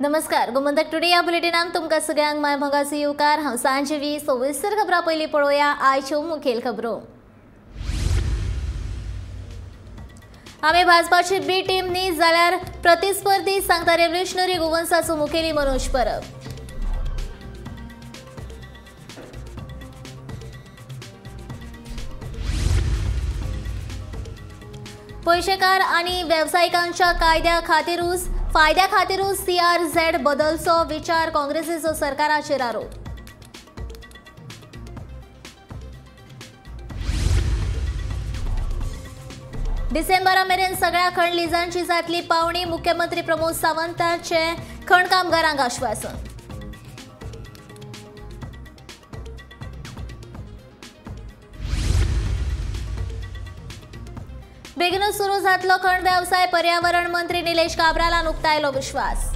नमस्कार, गोमंतक टुडे या बुलेटिनान तुमकां सगळ्यांक माय भंगासी येवकार। हांव सांजवी सविस्तर खबरां पयलीं पळोवया आयच्यो मुखेल खबरो। आमी भाजपाची बी टीम न्ही जाल्यार प्रतिस्पर्धी सांगता रेव्होल्युशनरी गोवन्साचो मुखेली मनोज परब। पयशेकार आनी वेवसायिकांच्या कायद्या खातीरूच फायद्या खातीरूच CRZ बदलचो विचार काँग्रेसीचो सरकाराचेर आरोप। डिसेंबरा मेरेन सगळ्या खण लिजांची जातली पावणी मुख्यमंत्री प्रमोद सावंतांचे खण कामगारांक आश्वासन। बेगीनूच सुरू जातलो खण वेवसाय पर्यावरण मंत्री निलेश काब्रालान उक्तायलो विश्वास।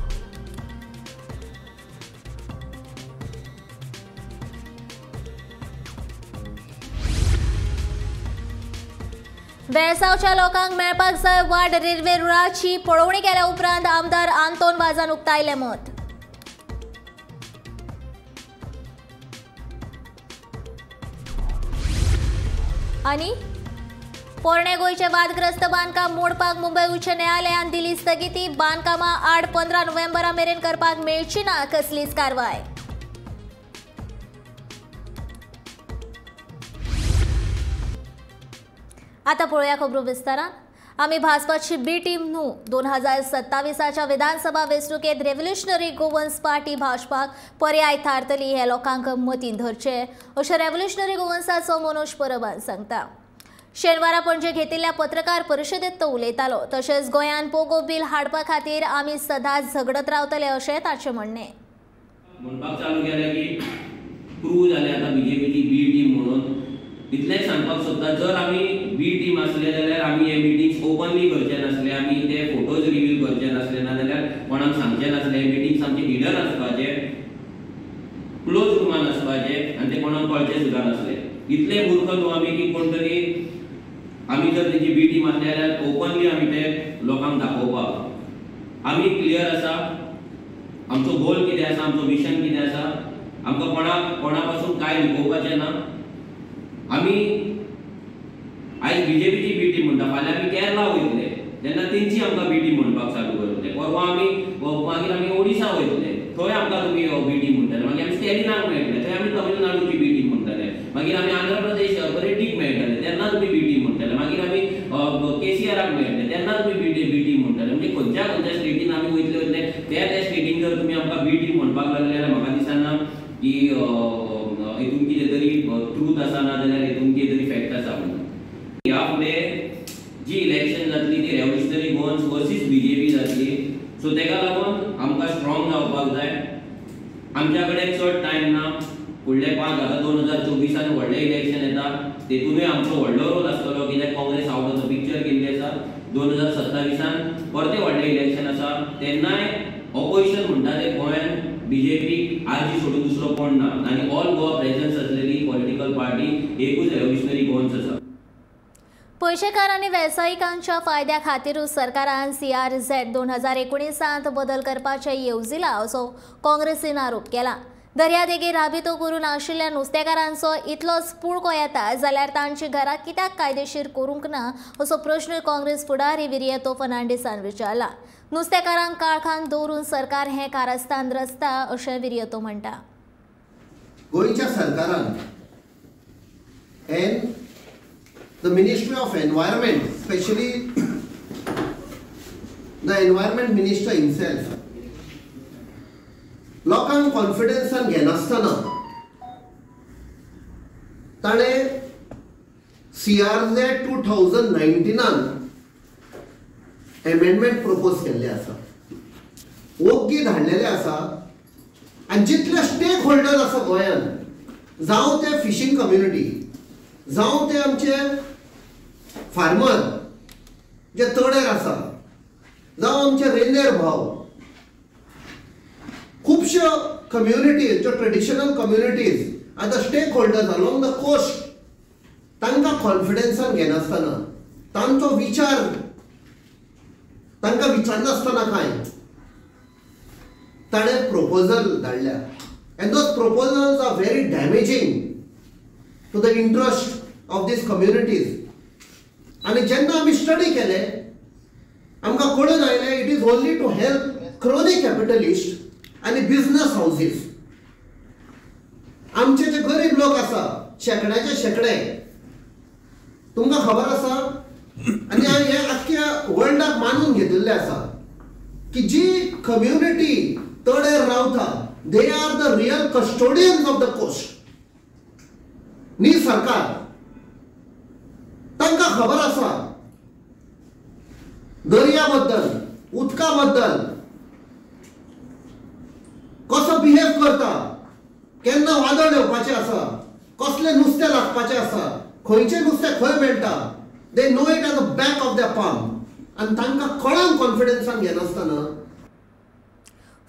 बेळसावच्या लोकांक मेळपाक जाय वाड रेल्वे रुळाची पळोवणी केल्या उपरांत आमदार आंतोन वाझान उक्तायलें मत। आनी पोरणे गोयचे वादग्रस्त बांदकाम मोडपाक मुंबय उच्च न्यायालयान दिली स्थगिती। बांदकामां आड 15 नोव्हेंबरा मेरेन करपाक मेळची ना कसलीच कारवाय। आता पळोवया खबरो विस्तारान। आमी भाजपाची बी टीम न्हू 2027च्या विधानसभा वेंचणुकेंत रेव्होल्युशनरी गोवन्स पार्टी भाजपाक पर्याय थारतली हे लोकांक मतीन धरचे अशें रेव्होल्युशनरी गोवन्साचो मनोज परबान सांगता। शेनवारा पणजे घेतिल्ल्या पत्रकार परिशदेंत तो उलयतालो। तशेंच गोंयान पोगो बिल हाडपा खातीर आमी सदांच झगडत रावतले अशें ताचें म्हणणें। म्हणपाक चालू केलें की प्रूव जालें आतां बीजेपीची बी टीम म्हणून इतलेंच सांगपाक सोदता जर आमी बी टीम आसले जाल्यार आमी हे मिटिंग्स ओपनली करचे नासले, आमी ते फोटोज रिवील करचे नासले, ना जाल्यार कोणाक सांगचे नासले। मिटिंग्स आमचे हिडन आसपाचे, क्लोज रुमान आसपाचे आनी ते कोणाक कळचे सुद्दां नासले। इतले मूर्ख न्हू आमी की कोण तरी आमी जर तेजी बी टीम आसली जाल्यार ओपनली आमी ते लोकांक दाखोवपाक। आमी क्लियर आसा, आमचो गोल कितें आसा, आमचो मिशन कितें आसा, आमकां कोणा पासून काय लिपोवपाचें ना। आमी आयज बीजेपीची बी टीम म्हणटा, फाल्यां आमी केरला वयतले तेन्ना तेंची आमकां बी टीम म्हणपाक चालू करतले। परवा मागीर आमी ओडिशा वयतले, थंय आमकां तुमी बी टीम म्हणटले। मागीर आमी स्टॅलिनाक मेळटले, थंय आमी तमिळनाडूची बी टीम म्हणटले। मागीर आमी आंध्र प्रदेश रेड्डीक मेळटले, तेन्ना तुमी बी टीम म्हणटले। मागीर आमी केसीआराक मेळटले, तेन्ना तुमी बी टीम म्हणटले। म्हणजे खंयच्या स्टेटीन आमी वयतले त्या स्टेटीन जर तुमी आमकां बी टीम म्हणपाक लागले जाल्यार म्हाका दिसना की हितून कितें तरी ट्रूथ आसा, ना जाल्यार हितून कितें तरी फॅक्ट आसा म्हणून। ह्या फुडें जी इलेक्शन जातली ती रेव्होल्युशनरी गोवन्स वर्सीस बीजेपी जातली। सो तेका लागून आमकां स्ट्रॉंग जावपाक जाय। आमच्या कडेन चड टायम ना, फुडले 2024 व्हडलें इलेक्शन येता, तेतूनय आमचो व्हडलो रोल आसतलो कित्याक Congress out of the picture गेल्ली आसा। 2027 परते व्हडलें इलेक्शन आसा, तेन्नाय ऑपोजिशन म्हणटा ते गोंयान बीजेपी आरजी सोडून दुसरो कोण ना आनी ऑल गोवा प्रेझन्स असलेली पॉलिटिकल पार्टी एकूच रेव्होल्युशनरी गोवन्स आसा। पयशेकार आनी वेवसायिकांच्या फायद्या खातीरूच सरकारान CRZ 2019 बदल करपाचें येवजिलां असो काँग्रेसीन आरोप केला। दर्यादेगेर राबितो करून आशिल्ल्या नुस्तेकारांचो इतलोच पुळको येता जाल्यार तांची घरां कित्याक कायदेशीर करूंक ना असो प्रश्न काँग्रेस फुडारी विरियतो फर्नांडिसान विचारला। नुस्तेकारांक काळखांत दवरून सरकार हें कारस्थान रचता अशें विरियतो म्हणटा। गोंयच्या सरकारान the Ministry of Environment, especially the Environment Minister himself, लोकांक कॉन्फिडन्सान घेनासतना ताणें CRZ 2019 एमेंडमेंट प्रपोज केल्ले आसा, ओग्गी धाडलेले आसा। आनी जितले स्टेक होल्डर्स आसा गोंयान, जावं ते फिशींग कम्युनिटी, जावं ते आमचे फार्मर जे तळेर आसा, जावं आमचे रेनेर भाव, खुबश्यो कम्युनिटीज ज्यो ट्रेडिशनल कम्युनिटीज आनी the stakeholders along the coast, तांकां कॉन्फिडन्सान घेनासतना तांचो विचार तांकां विचारनासतना कांय ताणें प्रपोजल धाडल्या and those proposals are very damaging to the interest of these communities. आनी जेन्ना आमी स्टडी केले आमकां कळून आयलें it is only to help crony capitalist आनी बिजनस हाऊसीस. आमचे जे गरीब लोक आसा शेकड्याचे शेकडे तुमकां खबर आसा आनी हे आख्ख्या वर्ल्डाक मानून घेतिल्लें आसा की जी कम्युनिटी तडेर रावता they are the real custodians of the coast. न्ही सरकार तांकां खबर आसा दर्या बद्दल उदका बद्दल कसो बिहेव करता, केन्ना वादळ येवपाचें आसा, कसलें नुस्तें लागपाचें आसा, खंयचें नुस्तें खंय मेळटा. They know it as a back of the palm. आनी तांकां कळान कॉन्फिडन्सान घेनासतना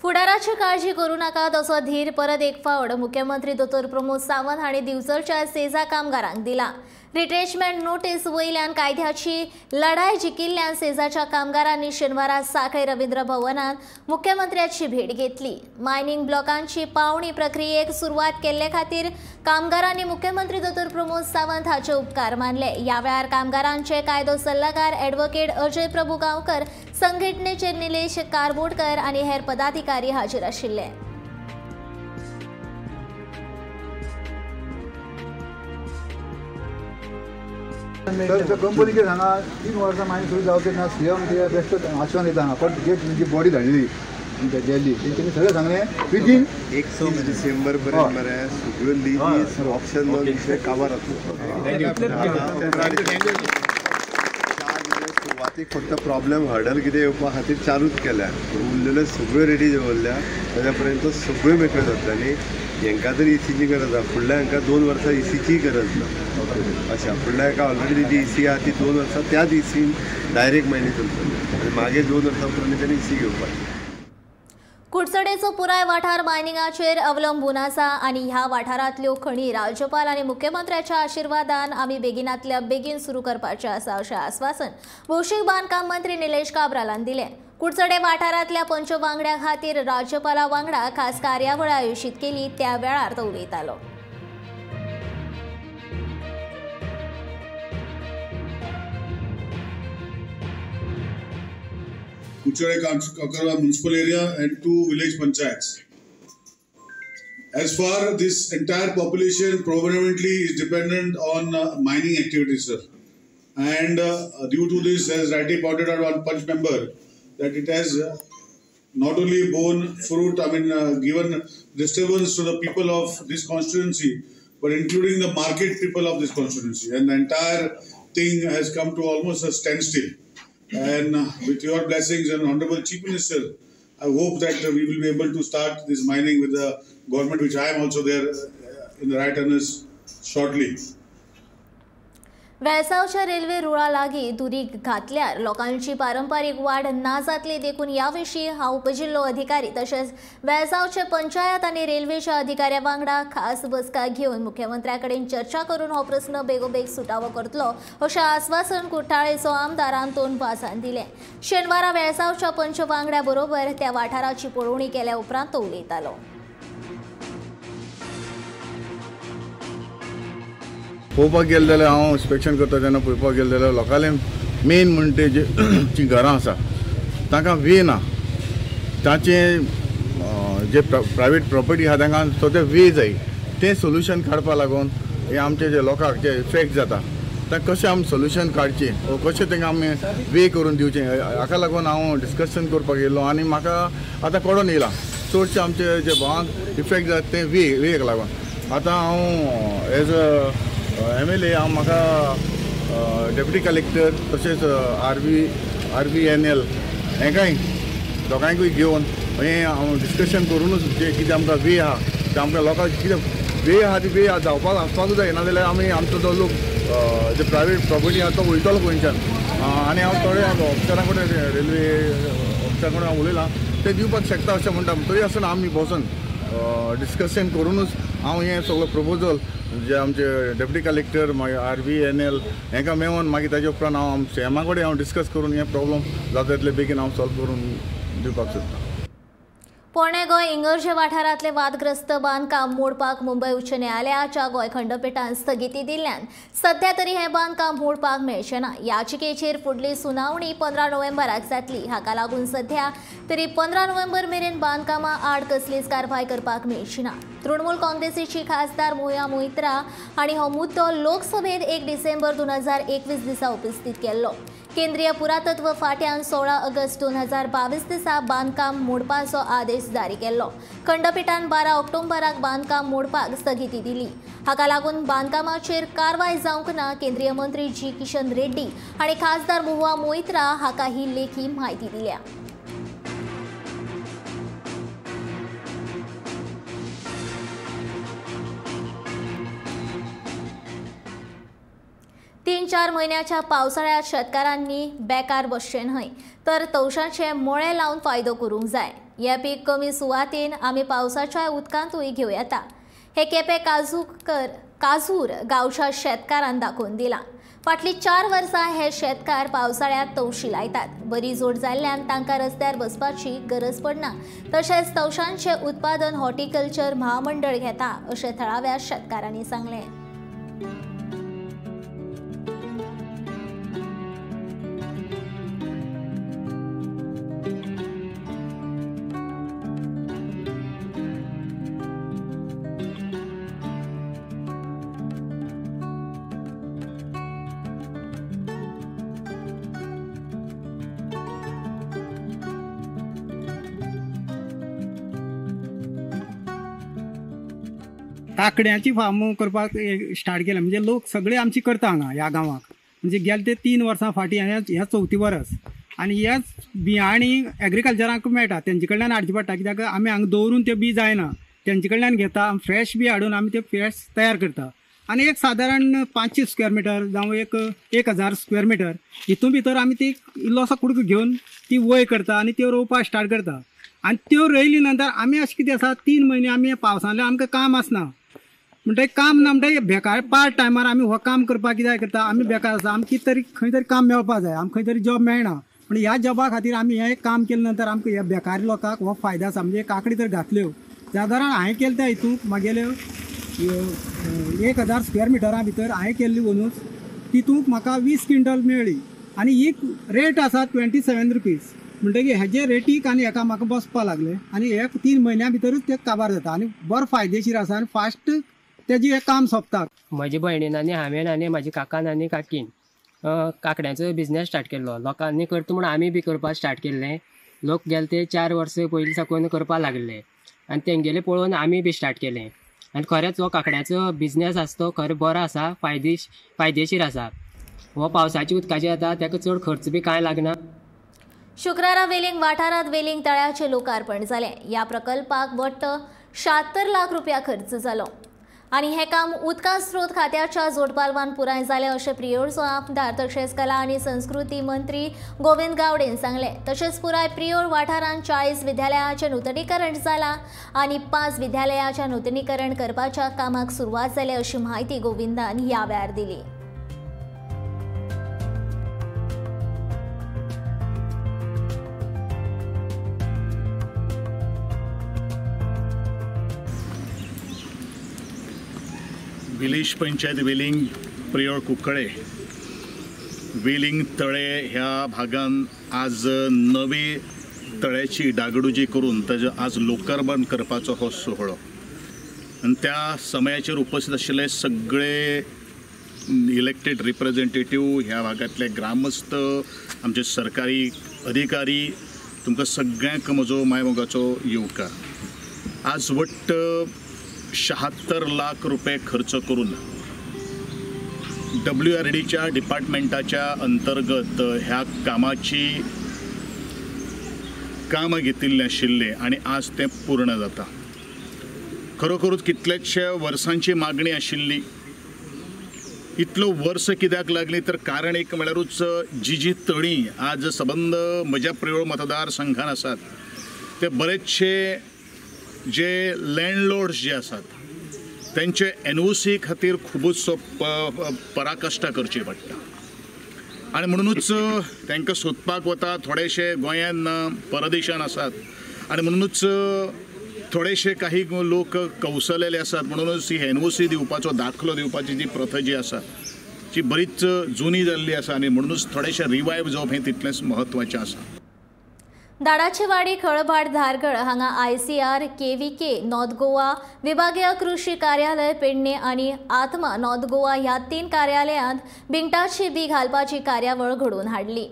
फुडाराची काळजी करू नका तसो धीर परत एक फावट मुख्यमंत्री दोतोर प्रमोद सावंत हांणी दिवचलच्या सेजा कामगारांक दिला. रिट्रेचमेंट नोटीस वयल्यान कायद्याची लढाय जिखिल्ल्यान सेजाच्या कामगारांनी शेनवारा सांखळे रवींद्र भवनात मुख्यमंत्र्याची भेट घेतली. मायनिंग ब्लॉकांची पावणी प्रक्रियेक सुरवात केल्ले खातीर कामगारांनी मुख्यमंत्री दोतोर प्रमोद सावंत हाचे उपकार मानले. ह्या वेळार कामगारांचे कायदो सल्लागार ॲडव्होकेट अजय प्रभू गांवकर, संघटनेचे निलेश कारबोडकर आनी हेर पदाधिकारी हाजीर आशिल्ले. तर कंपनी के हांगा 3 वर्सां मागीर सुरू जावचे ना सीएम ते बेस्ट आश्वासन दिता हांगा पण जी बॉडी धाडली दिल्ली तेंच्यांनी सगळें सांगलें विदीन 31 डिसेंबर पर्यंत मरे सगळ्यो लिजीस ऑप्शन विषय काबार सुरवातीक फक्त प्रॉब्लेम हर्डल कितें येवपा खातीर चालूच केल्या उरलेल्यो सगळ्यो रेडी दवरल्या ताज्या पर्यंत सगळ्यो मेकळ्यो जातल्यांनी. हांकां तरी इसीची गरज आसा, फुडल्या हांकां 2 वर्सां इसीची गरज ना. अशा फुडल्या हाका ऑलरेडी जी इसी आहा ती 2 वर्सां त्याच इसीन डायरेक्ट महिने चलतली आनी मागीर 2 वर्सां पर्यंत तेणी इसी घेवपाची. कुडचडेचो पुराय वाठार मायनिंगाचेर अवलंबून आसा आनी ह्या वाठारांतल्यो खणी राज्यपाल आनी मुख्यमंत्र्याच्या आशिर्वादान आमी बेगिनांतल्या बेगीन सुरू करपाचें आसा अशें आस्वासन भौशीक बांदकाम मंत्री निलेश काब्रालान दिलें. कुडचडे वाठारांतल्या पंचवांगड्या खातीर राज्यपाला वांगडा खास कार्यावळ आयोजीत केली त्या वेळार तो उलयतालो. Kuchade municipal area and 2 village panchayats. As far this entire population predominantly is dependent on mining activities, sir. And due to this, as rightly pointed out one punch member, that it has not only borne fruit, given disturbance to the people of this constituency, but including the market people of this constituency. And the entire thing has come to almost a standstill. And with your blessings and Honorable Chief Minister, I hope that we will be able to start this mining with the government, which I am also there in the right earnest shortly. वेळसावच्या railway रुळा लागीं दुरी घातल्यार लोकांची पारंपारीक वाड ना जातली देखून ह्या विशीं हांव उपजिल्लो अधिकारी तशेंच वेळसावचे पंचायत आनी रेल्वेच्या अधिकाऱ्या वांगडा खास बसका घेवन मुख्यमंत्र्या कडेन चर्चा करून हो प्रस्न बेगोबेग सुटावो करतलो अशें आस्वासन कुट्टाळेचो आमदार आंतोन वाझान दिलें. शेनवारा वेळसावच्या पंच वांगड्या बरोबर त्या वाठाराची पळोवणी केल्या उपरांत तो उलयतालो. पळोवपाक गेले जाल्यार हांव इन्स्पेक्शन करता तेन्ना पळोवपाक गेले जाल्यार लोकांले मेन म्हणटे जी घरां आसा तांकां वे ना. तांचे जे प्रायवेट प्रॉपर्टी आहा तांकां सद्या वे जाय. तें सोल्युशन काडपा लागून हे आमचे जे लोकांक जे इफेक्ट जाता तांकां कशें आमी सोल्युशन काडचें कशें तांकां आमी वे करून दिवचें हाका लागून हांव डिस्कशन करपाक येयलो. आनी म्हाका आतां कळोन येयला चडशे आमचे जे भावांक इफेक्ट जाता तें वेक लागून. आतां हांव एज अ MLA हांव म्हाका डेप्युटी कलेक्टर तशेंच RVNL हेंकाय दोगांयकूय घेवन हें हांव डिस्कशन करूनच जे कितें आमकां वे आहा ते आमकां लोकांक कितें वे आहा ती वे जावपाक आसपाकूच जाय. नाजाल्यार आमी आमचो जो लोक जे प्रायवेट प्रॉपर्टी आहा तो वयतलो गोंयच्यान. आनी हांव थोडे ऑफिसरां कडेन रेल्वे ऑफिसरा कडेन हांव उलयलां ते दिवपाक शकता अशें म्हणटा. तरी आसतना आमी बसून डिस्कशन करूनच हांव हें सगळो प्रपोजल जे आमचे डेप्युटी कलेक्टर मागीर RVNL हेंकां मेळोन मागीर ताजे उपरांत हांव CMA कडेन हांव डिस्कस करून हें प्रॉब्लम जाता तितले बेगीन हांव सॉल्व करून दिवपाक सोदतां. पुणे गोय इंगर्जे वाठारांतले वादग्रस्त बांदकाम मोडपाक मुंबय उच्च न्यायालयाच्या गोय खंडपीठान स्थगिती दिल्ल्यान सध्या तरी हे बांदकाम मोडपाक मेळचें ना। याचिकेचेर फुडली सुनावणी 15 नोव्हेंबराक जातली। हाका लागून सध्या तरी 15 नोव्हेंबर मेरेन बांदकामा आड कसलीच कारवाय करपाक मेळची ना। तृणमूल काँग्रेसीची खासदार मोया मोइत्रा हांणी हो मुद्दो लोकसभेत 1 डिसेंबर 2021 दिसा उपस्थित केल्लो। केंद्रीय पुरातत्व फाट्यान 16 ऑगस्ट 2022 दिसा बांदकाम मोडपाचो आदेश जारी केल्लो। खंडपीठान 12 ऑक्टोबराक बांदकाम मोडपाक स्थगिती दिली। हाका लागून बांदकामाचेर कारवाय जावंक ना। केंद्रीय मंत्री जी किशन रेड्डी हांणी खासदार मोया मोइत्रा हाका ही लेखी म्हायती दिल्या। तीन 4 म्हयन्याच्या पावसाळ्यात शेतकारांनी बेकार बसचे न्हय तर तवशांचे मळे लावन फायदो करूंक जाय। हे पीक कमी सुवातेन आमी पावसाच्या उदकांतूय घेवं येता। हे केपें काजूर गांवच्या शेतकारांक दाखोवन दिलां। फाटलीं 4 वर्सां हे शेतकार पावसाळ्यांत तवशी लायतात। बरी जोड जाल्ल्यान तांकां रस्त्यार बसपाची गरज पडना। तशेंच तवशांचे उत्पादन हॉर्टिकल्चर महामंडळ घेता अशें थळाव्या शेतकारांनी सांगलें। काकड्याची फार्म करपाक स्टार्ट केलें म्हणजे लोक सगळे आमची करता हांगा ह्या गांवाक। म्हणजे गेले ते 3 वर्सां फाटीं ह्या 4थी वर्स आनी हेच बियाणी एग्रीकल्चराक मेळटा तेंचे कडल्यान हाडची पडटा। कित्याक आमी हांगा दवरून ते बी जायना, तेंचे कडल्यान घेता फ्रेश बी हाडून आमी ते फ्रेश तयार करता। आनी एक सादारण 500 स्क्वेअर मिटर जावं 1000 स्क्वेअर मिटर हितून भितर आमी ती इल्लोसो कुडको घेवन ती वय करता आनी त्यो रोवपाक स्टार्ट करता। आनी त्यो रोयली नंतर आमी अशें कितें आसा 3 म्हयने आमी पावसांतल्यान आमकां काम आसना म्हणटकीर काम ना म्हणटकीर बेकार पार्ट टायमार आमी हो काम करपाक कितें करता आमी बेकार आसा आमकां कितें तरी खंय तरी काम मेळपाक जाय, आमकां खंय तरी जॉब मेळना। पूण ह्या जॉबा खातीर आमी हें काम केले नंतर आमकां ह्या बेकारी लोकांक हो फायदो आसा। म्हणजे काकडी तर घातल्यो सादारण हांवें केले त्या हितूंक म्हागेल्यो 1000 स्क्वेअर मिटरा भितर हांवें केल्ली वनूच तितूंक म्हाका 20 क्विंटल मेळ्ळी आनी ही रेट आसा 27 रुपीज। म्हणटकीर हेजे रेटीक आनी हेका म्हाका बसपाक लागले आनी हे 3 म्हयन्या भितरूच ते काबार जाता आनी बरो फायदेशीर आसा आनी फास्ट तेजी हें काम सोंपता। म्हज्या भयणीन आनी हांवें आनी म्हाज्या काकान आनी काकीन काकड्याचो बिझनेस स्टार्ट केल्लो। लोकांनी करता म्हूण आमी बी करपाक स्टार्ट केल्लें। लोक गेले ते 4 वर्सां पयलीं साकून करपाक लागले आनी तेंगेले पळोवन आमी बी स्टार्ट केलें। आनी खरेंच हो काकड्याचो बिझनेस आसा तो खरें बरो आसा, फायदेशीर आसा। हो पावसाच्या उदकाचें येता ताका चड खर्च बी कांय लागना। शुक्रारा वेलिंग वाठारांत वेलिंग तळ्याचें लोकार्पण जालें। ह्या प्रकल्पाक वट्ट 76 लाख रुपया खर्च जालो आनी हें काम उदका स्रोत खात्याच्या जोडपालवान पुराय जालें अशें प्रियोरचो आमदार तशेंच कला आनी संस्कृती मंत्री गोविंद गावडेन सांगलें। तशेंच पुराय प्रियोर वाठारांत 40 विद्यालयाचें नूतनीकरण जालां आनी 5 विद्यालयाचें नूतनीकरण करपाच्या कामाक सुरवात जाली अशी म्हायती गोविंदान ह्या वेळार दिली। विलेज पंचायत वेलिंग प्रियोर कुंकळे वेलिंग तळे ह्या भागान आज नवे तळ्याची डागडुजी करून ताजे आज लोकार्पण करपाचो हो सोहळो आनी त्या समयाचेर उपस्थित आशिल्ले सगळे इलेक्टेड रिप्रेझेंटेटिव्ह ह्या भागांतले ग्रामस्थ आमचे सरकारी अधिकारी तुमकां सगळ्यांक म्हजो मायमोगाचो येवकार। आज वट्ट 76 लाख रुपये खर्च करून WRDच्या डिपार्टमेंटाच्या अंतर्गत ह्या कामाची कामां घेतिल्लीं आशिल्लीं आनी आज तें पूर्ण जाता। खरोखरूच कितलेशे वर्सांची मागणी आशिल्ली। इतलो वर्स कित्याक लागली तर कारण एक म्हळ्यारूच जी तळी आज सबंद म्हज्या प्रियोर मतदारसंघान आसात ते बरेचशे जे लँडलॉर्ड्स जे आसात त्यांचे NOC खातीर खूबच पराकाष्ठा करची पडटा आनी म्हणूनच तांकां सोदपाक वता। थोडेशे गोंयान परदेशान आसात आणि म्हणूनच थोडेशे काही लोक कौशलेले असतात, म्हणूनच ही NOC दिवपाचो दाखलो दिवपाची जी प्रथा जी आसा ती बरीच जुनी जाल्ली आसा आणि म्हणूनच थोडेशे रिवायव जावप हे तितलेंच महत्वाचें आसा. दाडाचीवाडी खळभाट धारगळ हांगा ICR, KVK नॉर्थ गोवा, विभागीय कृषी कार्यालय पेडणे आणि आत्मा नॉर्थ गोवा ह्या 3 कार्यालयांत बिंगटाची बी घालपाची कार्यावळ घडोवन हाडली.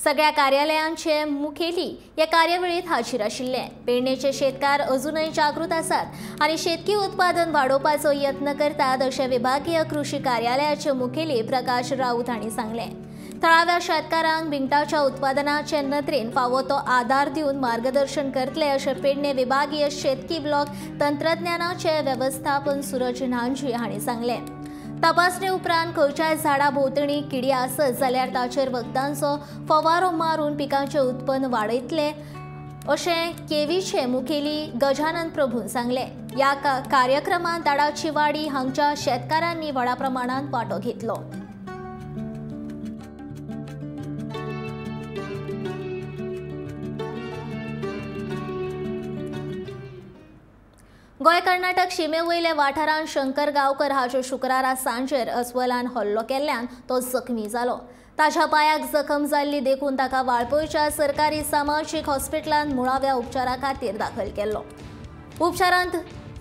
सगळ्या कार्यालयांचे मुखेली ह्या कार्यावळीत हाजीर आशिल्ले. पेडणेचे शेतकार अजूनही जागृत आसात आणि शेतकी उत्पादन वाडोवपाचो यत्न करतात अशें विभागीय कृषी कार्यालयाचे मुखेली प्रकाश राऊत हांणी सांगलें. थळाव्या शेतकारांक बिंगटाच्या उत्पादनाचे नदरेन फावो तो आदार दिवन मार्गदर्शन करतले अशें पेडणे विभागीय शेतकी ब्लॉक तंत्रज्ञानाचे वेवस्थापन सूरज न्हांजी हांणी सांगलें. तपासणी उपरांत खंयच्याय झाडा भोंवतणी किडी आसत जाल्यार ताचेर वखदांचो फवारो मारून पिकांचें उत्पन्न वाडयतले अशें केवीचे मुखेली गजानन प्रभून सांगलें. ह्या कार्यक्रमांत दाडाचीवाडी हांगच्या शेतकारांनी व्हडा प्रमाणांत वांटो घेतलो. गोय कर्नाटक शिमेवयले वाठारांत शंकर गांवकर हाचो शुक्रारा सांजेर अस्वलान हल्लो केल्ल्यान तो जखमी जालो. ताच्या पांयाक जखम जाल्ली देखून ताका वाळपयच्या सरकारी सामाजीक हॉस्पिटलांत मुळाव्या उपचारा खातीर दाखल केल्लो. उपचारांत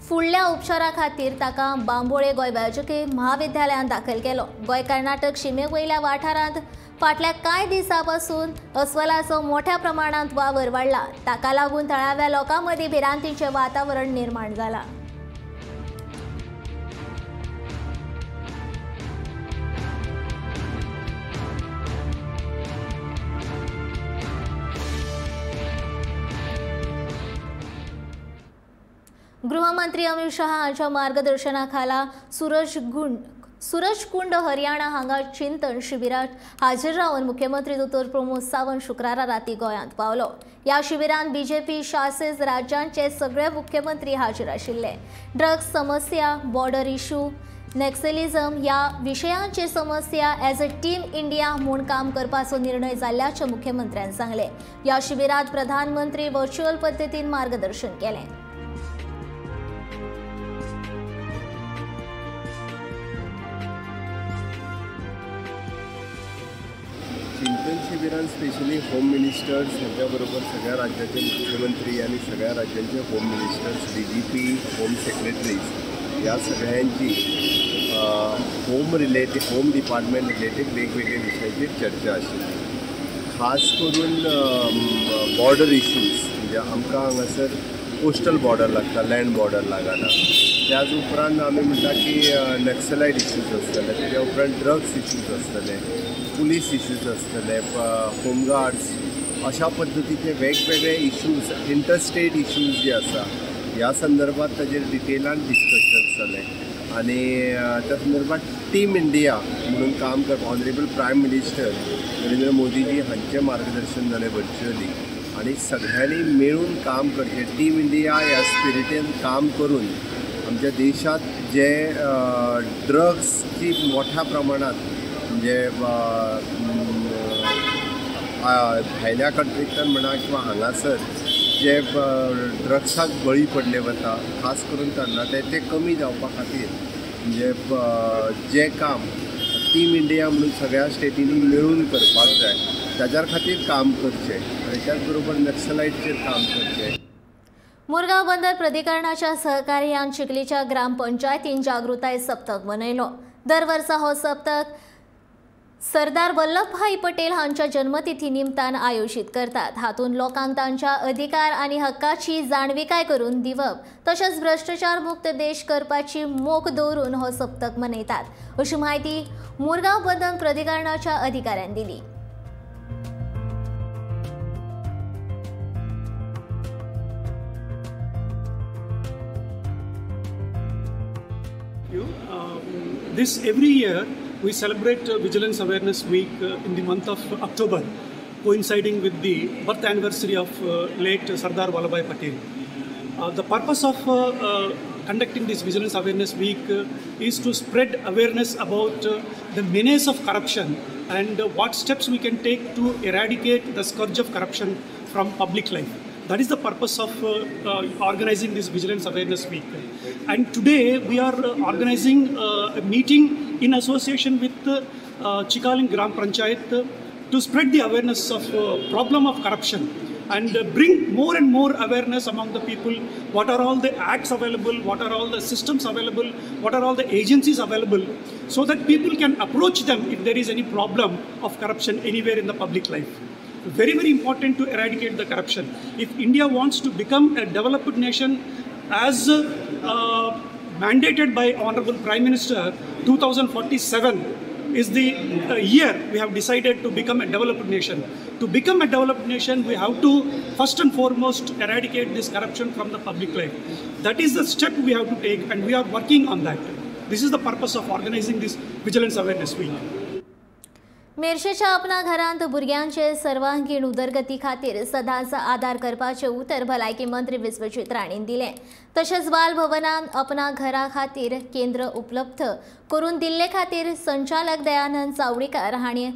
फुडल्या उपचारा खातीर ताका बांबोळे गोंय वैजकी महाविद्यालयांत दाखल केलो. गोंय कर्नाटक शिमेवयल्या वाठारांत फाटल्या कांय दिसां पासून अस्वलाचो मोठ्या प्रमाणांत वावर वाडला. ताका लागून थळाव्या लोकां मदीं भिरांतीचें वातावरण निर्माण जालां. गृहमंत्री अमित शहा हांच्या मार्गदर्शनाखाला सूरजकुंड हरियाणा हांगा चिंतन शिबिरात हाजीर रावन मुख्यमंत्री दोतोर प्रमोद सावंत शुक्रारा राती गोंयांत पावलो. ह्या शिबिरांत BJP शासीत राज्यांचे सगळे मुख्यमंत्री हाजीर आशिल्ले. ड्रग्स समस्या, बॉर्डर इश्यू, नॅक्सलिझम ह्या विशयांची समस्या एज अ टीम इंडिया म्हूण काम करपाचो निर्णय जाल्ल्याचे मुख्यमंत्र्यान सांगले. ह्या शिबिरांत प्रधानमंत्री व्हर्च्युअल पद्दतीन मार्गदर्शन केलें. चिंतन शिबिरांत स्पेशली होम मिनिस्टर्स हांच्या बरोबर सगळ्या राज्याचे मुख्यमंत्री आणि सगळ्या राज्यांचे home ministers, DGP, home secretaries ह्या सगळ्यांची होम डिपार्टमेंट रिलेटेड वेगवेगळे विशयांचेर चर्चा आशिल्ली. खास करून बॉर्डर इश्यूज, म्हणजे आमकां हांगासर कोस्टल बॉर्डर लागता, लँड बॉर्डर लागना. त्याच उपरांत आमी म्हणटा की नक्सलाइट इश्यूज आसतले, तेज्या उपरांत ड्रग्स इश्यूज आसतले, पुलीस इश्यूज आसतले, होमगार्ड्स, अशा पद्दतीचे वेगवेगळे इश्यूज, इंटरस्टेट इश्यूज जे आसा ह्या संदर्भात ताजेर डिटेलान डिस्कशन जालें. आणि त्या संदर्भात टीम इंडिया म्हणून काम करप honourable prime minister Narendra Modiji हांचें मार्गदर्शन जालें व्हर्च्युअली. आणि सगळ्यांनी मिळून काम करचें, टीम इंडिया ह्या स्पिरिटीन काम करून आमच्या देशात जे ड्रग्सची मोठ्या प्रमाणात म्हणजे भायल्या कंट्रींतल्यान म्हणा किंवा हांगासर जे ड्रग्साक बळी पडले वता, खास करून तरणाटे, ते कमी जावपा खातीर म्हणजे जे काम टीम इंडिया म्हणून सगळ्या स्टेटींनी मिळून करपाक जाय, ताच्या खातीर काम करचें आणि त्याच बरोबर नक्सलाइटचेर काम करचें. मुरगांव बंदर प्राधिकरणाच्या सहकार्यान चिखलीच्या ग्रामपंचायतीन जागृताय सप्तक मनयलो. दर वर्सा हो सप्तक सरदार वल्लभभाई पटेल हांच्या जन्मतिथी निमतान आयोजित करतात. हातूंत लोकांक तांच्या अधिकार आनी हक्काची जाणविकाय करून दिवप तशेंच भ्रष्टाचार मुक्त देश करपाची मोख दवरून हो सप्तक मनयतात, अशी माहिती मुरगांव बंदर प्राधिकरणाच्या अधिकाऱ्यान दिली. This every year we celebrate Vigilance Awareness Week in the month of October, coinciding with the birth anniversary of late Sardar Vallabhbhai Patel. The purpose of conducting this Vigilance Awareness Week is to spread awareness about the menace of corruption and what steps we can take to eradicate the scourge of corruption from public life. That is the purpose of organizing this Vigilance Awareness Week. And today we are organizing a meeting in association with Chikaling Gram Panchayat to spread the awareness of problem of corruption and bring more and more awareness among the people. What are all the acts available, what are all the systems available, what are all the agencies available, so that people can approach them if there is any problem of corruption anywhere in the public life. Very, very important to eradicate the corruption. If India wants to become a developed nation as mandated by Honorable Prime Minister, 2047 is the year we have decided to become a developed nation. To become a developed nation, we have to first and foremost eradicate this corruption from the public life. That is the step we have to take, and we are working on that. This is the purpose of organizing this Vigilance Awareness Week. मेर्शेच्या आपणा घरांत भुरग्यांचे सर्वांगीण उदरगती खातीर सदांच आदार करपाचे उतर भलायकी मंत्री विश्वजीत राणेन दिलें. तशेंच बाल भवनांत आपणा घरा खातीर केंद्र उपलब्ध करून दिल्ले खातीर संचालक दयानंद चावडीकर हांणी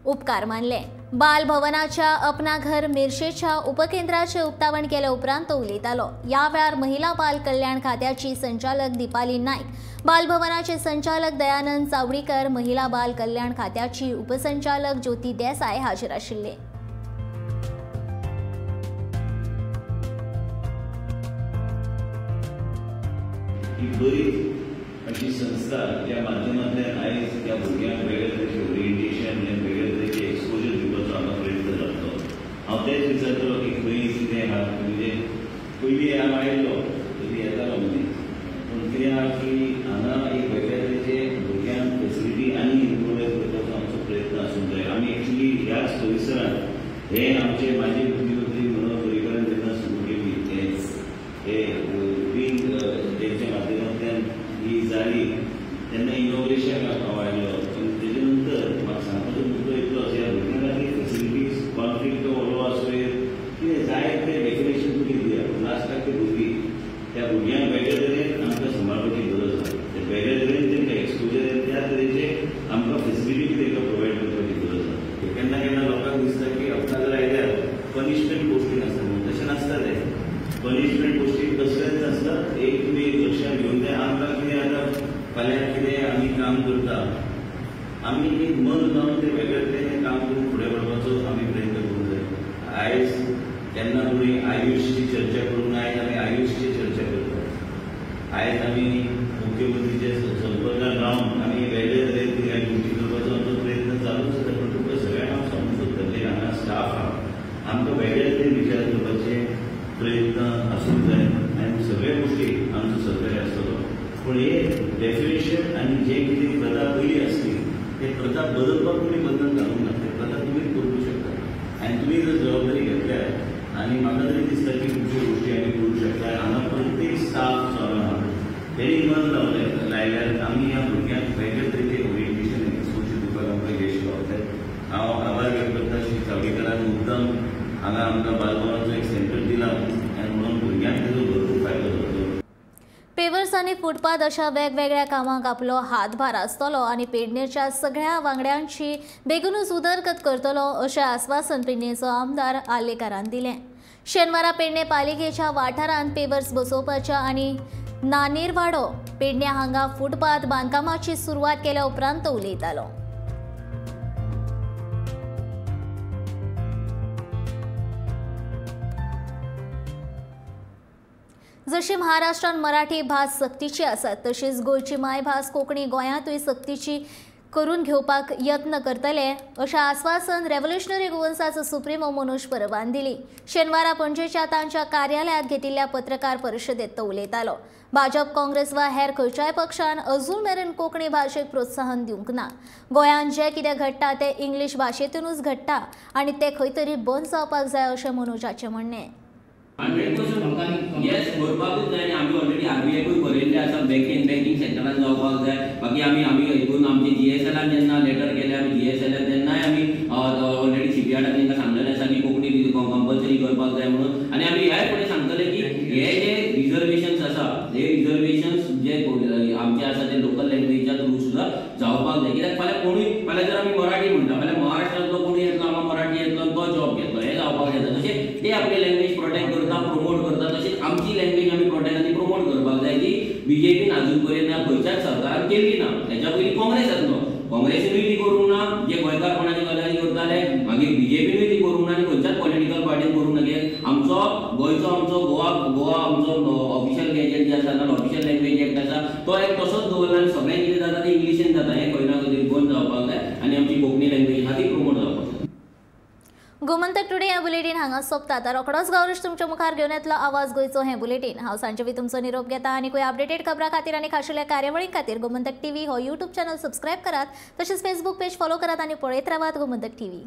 उपकार मानले. बाल भवनाच्या अपना घर मेर्शेच्या उपकेंद्राचे उक्तावण केले उपरांत तो उलयतालो. ह्या वेळार महिला बाल कल्याण खात्याची संचालक दिपाली नायक, बाल भवनाचे संचालक दयानंद चावडीकर, महिला बाल कल्याण खात्याची उपसंचालक ज्योती देसाय हाजीर आशिल्ले. अशी संस्था या माध्यमांतल्यान आयज त्या भुरग्यांक वेगळे तरेचे ओरिएंटेशन आनी वेगळे तरेचे एक्सपोजर दिवपाचो हांगा प्रयत्न करतलो. हांव तेच विचारतलो की खंय कितें आहा, म्हणजे पयलीं हांव आयिल्लो तरी येतालो मदीं, पूण कितें आहा की हांगा एक वेगळे तरेचे भुरग्यांक फेसिलिटी आनी इम्प्रुव्ह करपाचो आमचो प्रयत्न आसूंक जाय. आमी एक्चुली ह्याच परिसरांत हे आमचे माजी मुख्यमंत्री मनोहर पर्रीकरान जेन्ना सुरू केली हे विंग तेंच्या माध्यमांतल्यान ही जाली तेन्ना इनोव्हेशन हांव आयलो. पूण तेजे नंतर म्हाका सांगपाचो मुद्दो इतलो ह्या भुरग्यां खातीर फेसिलिटीज कॉन्फ्लिक्ट उलो आसूं कितें जाय तें डेफिनेशन तुमी दिया. लास्टाक ते भुरगीं त्या भुरग्यांक वेगळे तरेन आमकां सांबाळपाची गरज आसा. ते वेगळे तरेन तेंकां एक्सपोजर त्या तरेचे आमकां फेसिलिटी तेंकां प्रोवायड करपाची गरज आसा. केन्ना केन्ना लोकांक दिसता की अपघात जर आयल्यार पनिशमेंट पोस्टींग आसता म्हणून तशें नासता तें. पनिशमेंट पोस्टींग कसलेंच नासता. एक तुमी लक्षांत घेवन तें आमकां कितें आतां फाल्यां कितें आमी काम करता, आमी एक मन लावन तें वेगळे तरेन काम करून फुडें व्हरपाचो आमी प्रयत्न करूंक जाय. आयज केन्ना तुमी आयुशची चर्चा करून आयज आमी आयुशची चर्चा करता. आयज आमी मुख्यमंत्रीचे संपर्कांत रावन आमी वेगळे तरेन कितें ड्युटी करपाचो आमचो प्रयत्न चालूच आसा. पूण तुमकां सगळ्यांक हांव सांगूंक सोदता की हांगा स्टाफ आहा, आमकां वेगळे तरेन विचार करपाचे प्रयत्न आसूंक जाय आनी सगळे गोष्टी आमचो सहकार्य आसतलो. पूण हे डेफिनेशन आनी जे कितें प्रथा पयली आसली ते प्रथा बदलपाक तुमी बंधन घालूंक ना. ते प्रथा तुमीच करूंक शकता आनी तुमी जर जबाबदारी घेतल्यार आनी म्हाका तरी दिसता की तुमच्यो गोष्टी आमी करूंक शकता. हांगा प्रत्येक स्टाफ जो आहा तेणी मन लायल्यार आमी ह्या भुरग्यांक वेगळे तरेचे ओरिएंटेशन एक्सपोजर दिवपाक आमकां यश पावतलें. हांव आभार व्यक्त करता श्री चावडीकरान मुद्दम हांगा आमकां बालभवनाचो एक सेंटर दिला आनी म्हणून भुरग्यांक तेजो भरपूर फायदो जातलो. पेवर्स आणि फुटपाथ अशा वेगवेगळ्या कामांक आपलो हातभार आसतलो आणि पेडणेच्या सगळ्या वांगड्यांची बेगीनूच उदरगत करतलो अशें आस्वासन पेडणेचो आमदार आलेकारान दिलें. शेनवारा पेडणे पालिकेच्या वाठारांत पेवर्स बसोवपाच्या आनी नानेरवाडो पेडणे हांगा फुटपाथ बांदकामाची सुरवात केल्या उपरांत तो उलयतालो. जशी महाराष्ट्रात मराठी भास सक्तीची आसा तशीच गोंयची मायभास कोंकणी गोंयांतूय सक्तीची करून घेवपाक यत्न करतले अशें आस्वासन रेव्होल्युशनरी गोवन्साचो सुप्रिमो मनोज परबान दिली. शेनवारा पणजेच्या तांच्या कार्यालयात घेतिल्ल्या पत्रकार परिशदेत तो उलयतालो. भाजप, काँग्रेस वा हेर खंयच्याय पक्षान अजून मेरेन कोंकणी भाशेक प्रोत्साहन दिवंक ना. गोंयांत जें कितें घडटा तें इंग्लीश भाशेंतूनच घडटा आनी तें खंय तरी बंद जावपाक जाय अशें मनोजाचें म्हणणें. 100% येस करपाकूच जाय. आमी ऑलरेडी आरबीआयकूय बरयल्लें आसा बँकींग सेक्टरान जावपाक जाय. बाकी आमी हितून आमचे जीएसएलान जेन्ना लेटर केलें आमी जीएसएलान तेन्नाय आमी ऑलरेडी सीपीआरान तेंकां सांगलेलें आसा की कोंकणी कंपल्सरी करपाक जाय म्हणून. आनी आमी ह्याय फुडें सांगतले की हे जे रिजर्वेशन्स आसा हे रिजर्वेशन्स जे आमचे आसा ते लोकल लँग्वेजा थ्रू सुद्दां जावपाक जाय. कित्याक फाल्यां जर आमी मराठी म्हणटा फाल्यां महाराष्ट्रांतलो कोणी येतलो हांगा मराठी येतलो तो जॉब घेतलो हे जावपाक जाता. तशें ते आपली लँग्वेज प्रोटेक्ट त्याच्या पयलीं काँग्रेस येतलो, काँग्रेसीनूय ती करूंक ना, जे गोंयकारपणाची गजाली करताले मागीर बीजेपीनूय ती करूंक ना आनी खंयच्याच पॉलिटिकल पार्टीन करूंक ना. आमचो गोंयचो आमचो गोवा आमचो ऑफिशियल गॅजेट जे आसा ऑफिशियल लँग्वेज एक्ट आसा तो एक तसोच दवरला आनी सगळें कितें जाता तें इंग्लिशीन जाता. हें खंय ना खंय तरी बंद जावपाक जाय आनी आमची कोंकणी लँग्वेज आहा ती प्रमोट जावपाक जाय. गोमंतक टुडे हे बुलेटिन हांगा सोंपता. तर रोखडोच गौरीश तुमच्या मुखार घेवन येतलो आवाज गोंयचो हें बुलेटिन. हांव सांजवी तुमचो निरोप घेता आनी अपडेटेड खबरां खातीर आनी खाशेल्या कार्यावळीं खातीर गोमंतक टीव्ही हो यूट्यूब चॅनल सबस्क्रायब करात. तशेंच फेसबूक पेज फॉलो करात आनी पळयत रावात गोमंतक टीव्ही.